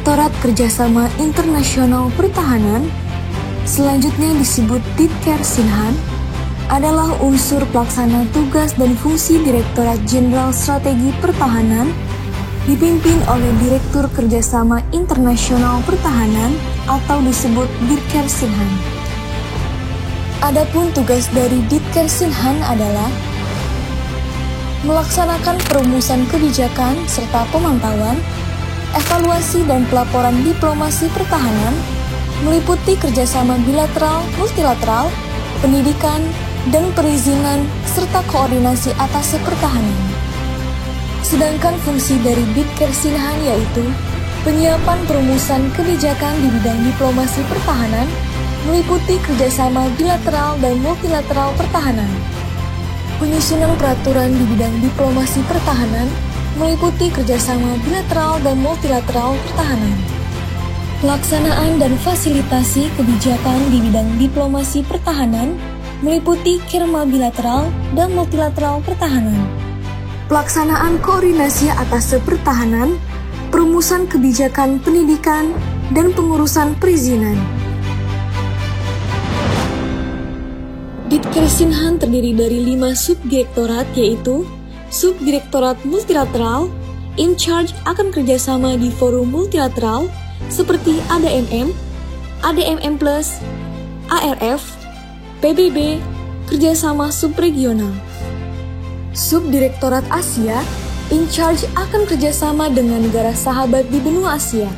Direktorat Kerjasama Internasional Pertahanan, selanjutnya disebut Ditkersinhan, adalah unsur pelaksana tugas dan fungsi Direktorat Jenderal Strategi Pertahanan, dipimpin oleh Direktur Kerjasama Internasional Pertahanan atau disebut Ditkersinhan. Adapun tugas dari Ditkersinhan adalah melaksanakan perumusan kebijakan serta pemantauan, evaluasi dan pelaporan diplomasi pertahanan, meliputi kerjasama bilateral, multilateral, pendidikan, dan perizinan, serta koordinasi atase pertahanan. Sedangkan fungsi dari Ditkersinhan yaitu penyiapan perumusan kebijakan di bidang diplomasi pertahanan, meliputi kerjasama bilateral dan multilateral pertahanan, penyusunan peraturan di bidang diplomasi pertahanan, meliputi kerjasama bilateral dan multilateral pertahanan, pelaksanaan dan fasilitasi kebijakan di bidang diplomasi pertahanan, meliputi kerma bilateral dan multilateral pertahanan, pelaksanaan koordinasi atase pertahanan, perumusan kebijakan pendidikan, dan pengurusan perizinan. Ditkersinhan terdiri dari 5 subdirektorat yaitu Subdirektorat Multilateral, in charge akan kerjasama di forum multilateral seperti ADMM, ADMM+, ARF, PBB, kerjasama subregional. Subdirektorat Asia, in charge akan kerjasama dengan negara sahabat di benua Asia.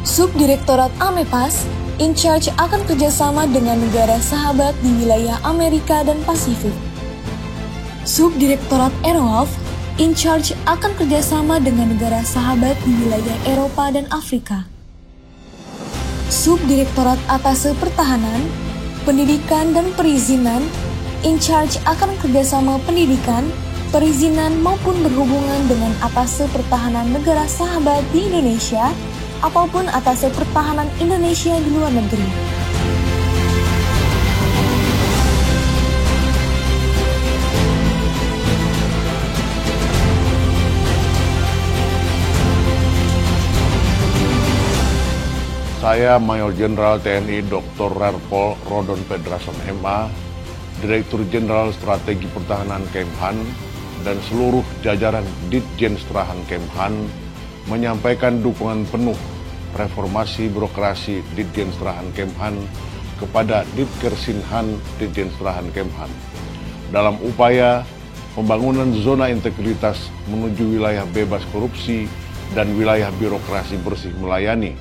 Subdirektorat AMEPAS, in charge akan kerjasama dengan negara sahabat di wilayah Amerika dan Pasifik. Subdirektorat EROAF, in charge akan kerjasama dengan negara sahabat di wilayah Eropa dan Afrika. Subdirektorat Atase Pertahanan, Pendidikan dan Perizinan, in charge akan kerjasama pendidikan, perizinan maupun berhubungan dengan atase pertahanan negara sahabat di Indonesia, ataupun atase pertahanan Indonesia di luar negeri. Saya Mayor Jenderal TNI Dr. Rerpol Rodon Pedrason MA, Direktur Jenderal Strategi Pertahanan Kemhan, dan seluruh jajaran Ditjen Strahan Kemhan menyampaikan dukungan penuh reformasi birokrasi Ditjen Strahan Kemhan kepada Ditkersinhan Ditjen Strahan Kemhan dalam upaya pembangunan zona integritas menuju wilayah bebas korupsi dan wilayah birokrasi bersih melayani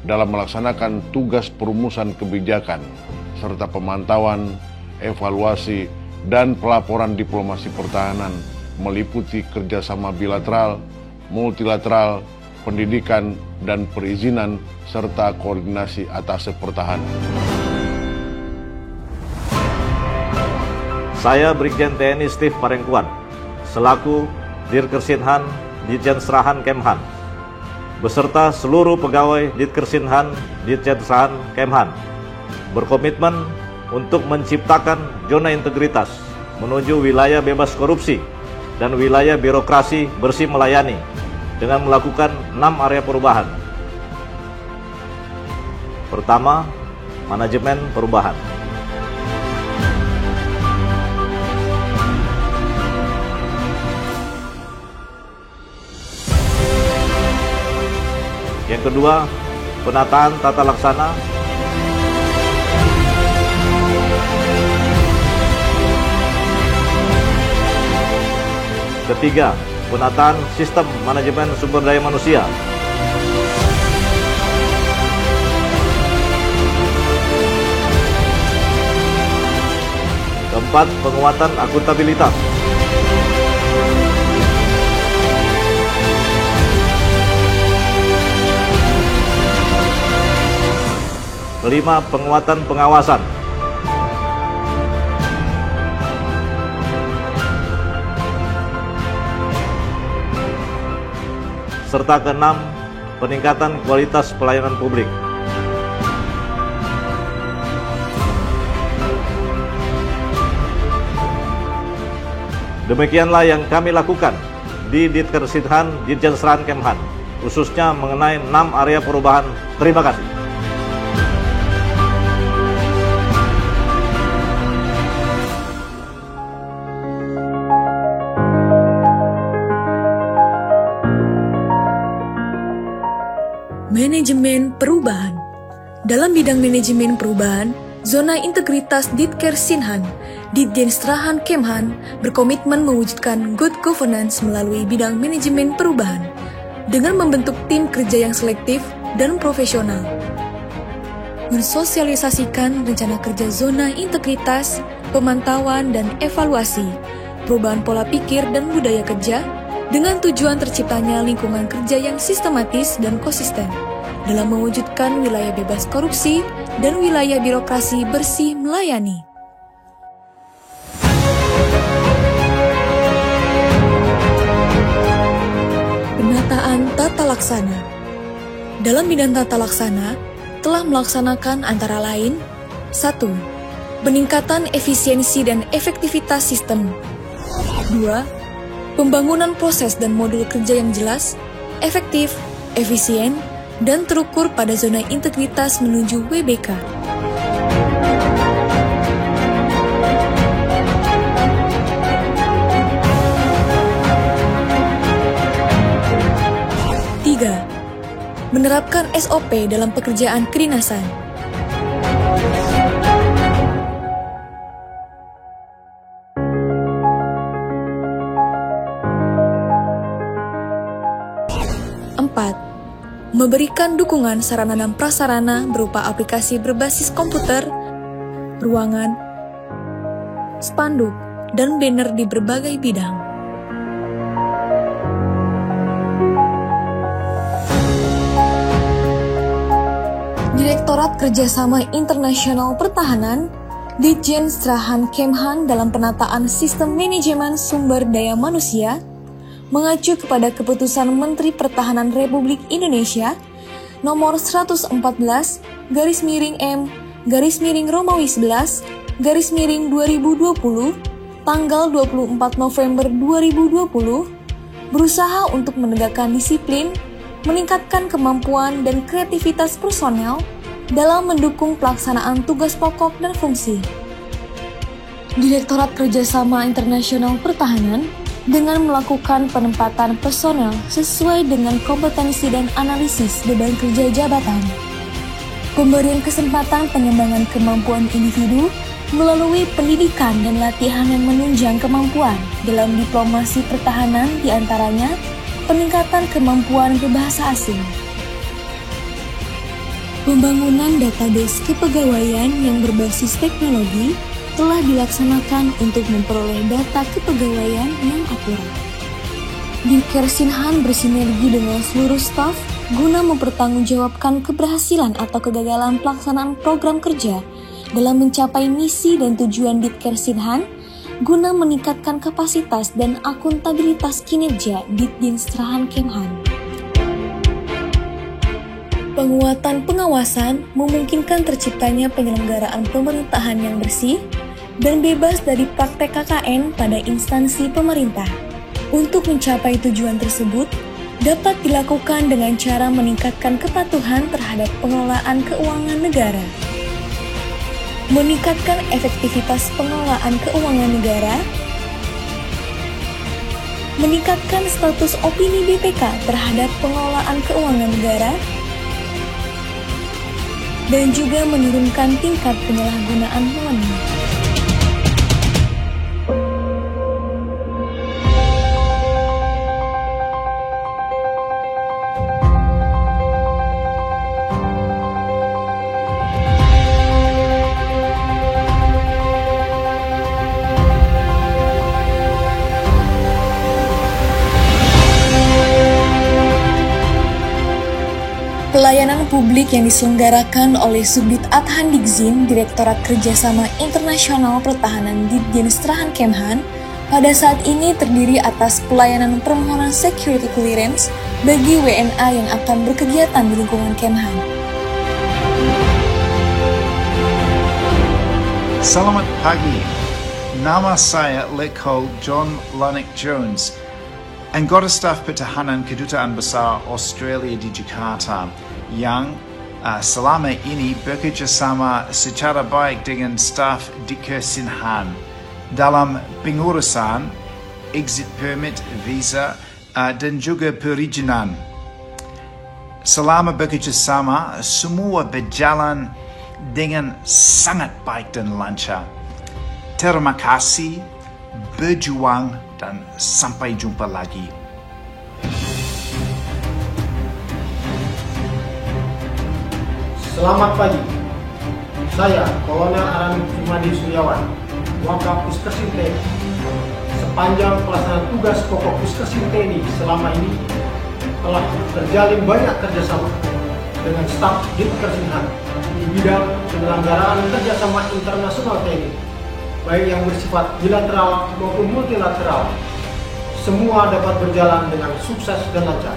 dalam melaksanakan tugas perumusan kebijakan serta pemantauan, evaluasi, dan pelaporan diplomasi pertahanan meliputi kerjasama bilateral, multilateral, pendidikan, dan perizinan, serta koordinasi atase pertahanan. Saya Brigjen TNI Steve Parengkuan, selaku Ditkersinhan Ditjen Strahan Kemhan, beserta seluruh pegawai Ditkersinhan Ditjen Strahan Kemhan, berkomitmen untuk menciptakan zona integritas menuju wilayah bebas korupsi dan wilayah birokrasi bersih melayani dengan melakukan 6 area perubahan. Pertama, manajemen perubahan. Yang kedua, penataan tata laksana. Ketiga, penataan sistem manajemen sumber daya manusia. Keempat, penguatan akuntabilitas. Kelima, penguatan pengawasan. Serta keenam, peningkatan kualitas pelayanan publik. Demikianlah yang kami lakukan di Ditkersinhan Ditjen Strahan Kemhan khususnya mengenai 6 area perubahan. Terima kasih. Manajemen perubahan. Dalam bidang manajemen perubahan, Zona Integritas Ditkersinhan, Ditjenstrahan Kemhan berkomitmen mewujudkan good governance melalui bidang manajemen perubahan dengan membentuk tim kerja yang selektif dan profesional. Mensosialisasikan rencana kerja zona integritas, pemantauan dan evaluasi, perubahan pola pikir dan budaya kerja dengan tujuan terciptanya lingkungan kerja yang sistematis dan konsisten dalam mewujudkan wilayah bebas korupsi dan wilayah birokrasi bersih melayani. Penataan tata laksana. Dalam bidang tata laksana, telah melaksanakan antara lain 1. Peningkatan efisiensi dan efektivitas sistem. 2. Pembangunan proses dan modul kerja yang jelas, efektif, efisien, dan terukur pada zona integritas menuju WBK. 3. Menerapkan SOP dalam pekerjaan kedinasan. 4. Memberikan dukungan sarana dan prasarana berupa aplikasi berbasis komputer, ruangan, spanduk, dan banner di berbagai bidang. Direktorat Kerjasama Internasional Pertahanan, Ditjenstrahan Kemhan dalam penataan sistem manajemen sumber daya manusia, mengacu kepada Keputusan Menteri Pertahanan Republik Indonesia Nomor 114/Romawi 11/2020 tanggal 24 November 2020 berusaha untuk menegakkan disiplin, meningkatkan kemampuan dan kreativitas personel dalam mendukung pelaksanaan tugas pokok dan fungsi. Direktorat Kerjasama Internasional Pertahanan dengan melakukan penempatan personel sesuai dengan kompetensi dan analisis beban kerja jabatan. Pemberian kesempatan pengembangan kemampuan individu melalui pendidikan dan latihan yang menunjang kemampuan dalam diplomasi pertahanan, diantaranya peningkatan kemampuan berbahasa asing. Pembangunan database kepegawaian yang berbasis teknologi telah dilaksanakan untuk memperoleh data kepegawaian yang akurat. Ditkersinhan bersinergi dengan seluruh staf guna mempertanggungjawabkan keberhasilan atau kegagalan pelaksanaan program kerja dalam mencapai misi dan tujuan Ditkersinhan guna meningkatkan kapasitas dan akuntabilitas kinerja Ditjenstrahan Kemhan. Penguatan pengawasan memungkinkan terciptanya penyelenggaraan pemerintahan yang bersih dan bebas dari praktek KKN pada instansi pemerintah. Untuk mencapai tujuan tersebut, dapat dilakukan dengan cara meningkatkan kepatuhan terhadap pengelolaan keuangan negara, meningkatkan efektivitas pengelolaan keuangan negara, meningkatkan status opini BPK terhadap pengelolaan keuangan negara, dan juga menurunkan tingkat penyalahgunaan wewenang. Pelayanan publik yang diselenggarakan oleh Subdit Adhan Dikzin, Direktorat Kerjasama Internasional Pertahanan Ditjenstrahan Kemhan, pada saat ini terdiri atas pelayanan permohonan security clearance bagi WNA yang akan berkegiatan di lingkungan Kemhan. Selamat pagi, nama saya Lekol John Lanik Jones. Anggota Staf Pertahanan Kedutaan Besar Australia di Jakarta yang selama ini bekerja sama secara baik dengan staf Dikersinahan dalam pengurusan exit permit, visa, dan juga perizinan. Selama bekerja sama, semua berjalan dengan sangat baik dan lancar. Terima kasih, berjuang, dan sampai jumpa lagi. Selamat pagi. Saya Kolonel Arani Jumadi Suryawan, Wakap Puskesin TNI. Sepanjang pelaksanaan tugas pokok Puskesin TNI selama ini telah terjalin banyak kerjasama dengan staf Ditkersinhan di bidang penyelenggaraan kerjasama internasional TNI, baik yang bersifat bilateral maupun multilateral. Semua dapat berjalan dengan sukses dan lancar.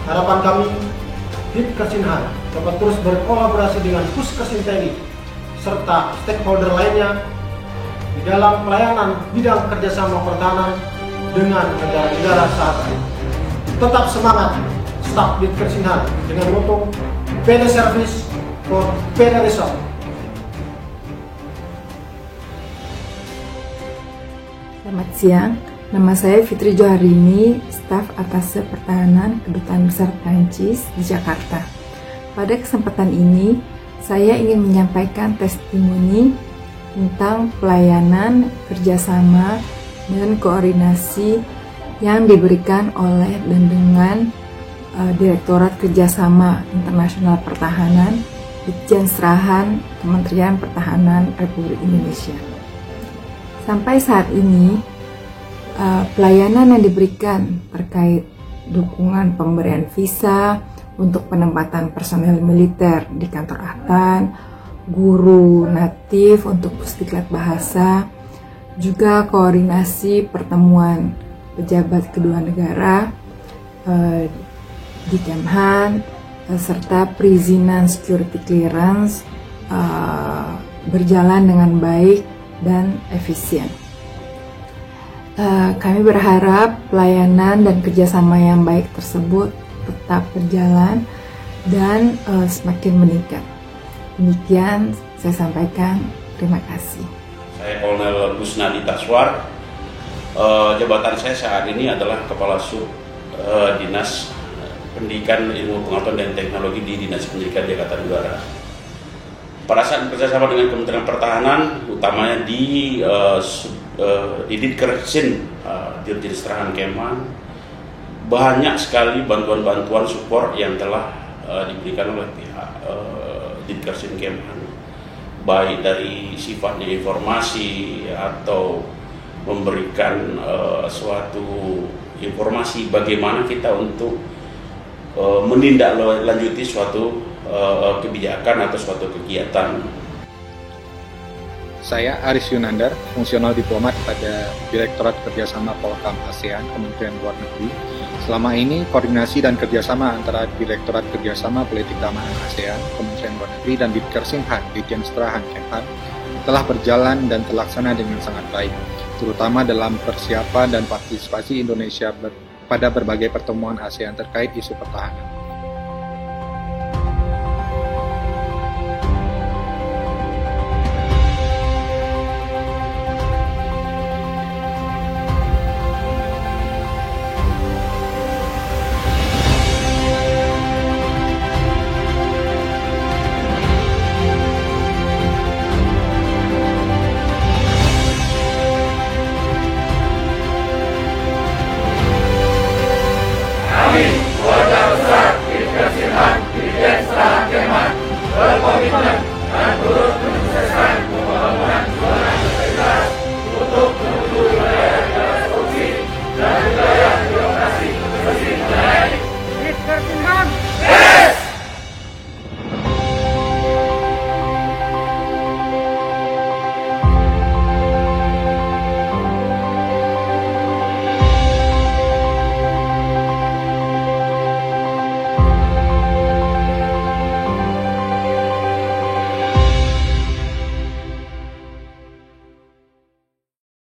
Harapan kami, Ditkersinhan dapat terus berkolaborasi dengan Puskesin TNI serta stakeholder lainnya di dalam pelayanan bidang kerjasama pertahanan dengan negara-negara sahabat. Tetap semangat, staf Ditkersinhan dengan motto Better Service for Better Result. Selamat siang, nama saya Fitri Joharini, staf Atase Pertahanan Kedutaan Besar Prancis di Jakarta. Pada kesempatan ini, saya ingin menyampaikan testimoni tentang pelayanan, kerjasama, dan koordinasi yang diberikan oleh dan dengan Direktorat Kerjasama Internasional Pertahanan, Ditjen Serahan Kementerian Pertahanan Republik Indonesia. Sampai saat ini, pelayanan yang diberikan terkait dukungan pemberian visa untuk penempatan personel militer di kantor ATAN, guru natif untuk pusdiklat bahasa, juga koordinasi pertemuan pejabat kedua negara di Kemhan, serta perizinan security clearance berjalan dengan baik dan efisien. Kami berharap pelayanan dan kerjasama yang baik tersebut tetap berjalan dan semakin meningkat. Demikian saya sampaikan, terima kasih. Saya Kolonel Kusnadi Taswar. Jabatan saya saat ini adalah Kepala Sub Dinas Pendidikan Ilmu Pengetahuan dan Teknologi di Dinas Pendidikan Jakarta Utara. Pada saat bekerjasama dengan Kementerian Pertahanan, utamanya di Ditkersin, Dirjen Serahan Kemhan, banyak sekali bantuan-bantuan support yang telah diberikan oleh pihak Ditkersin Kemhan, baik dari sifatnya informasi atau memberikan suatu informasi bagaimana kita untuk menindaklanjuti suatu kebijakan atau suatu kegiatan. Saya Aris Yunandar, fungsional diplomat pada Direktorat Kerjasama Polkam ASEAN, Kementerian Luar Negeri. Selama ini, koordinasi dan kerjasama antara Direktorat Kerjasama Politik Keamanan ASEAN, Kementerian Luar Negeri, dan Ditkersinhan, Ditjen Serahan Kemhan, telah berjalan dan terlaksana dengan sangat baik, terutama dalam persiapan dan partisipasi Indonesia pada berbagai pertemuan ASEAN terkait isu pertahanan. Ditkersinhan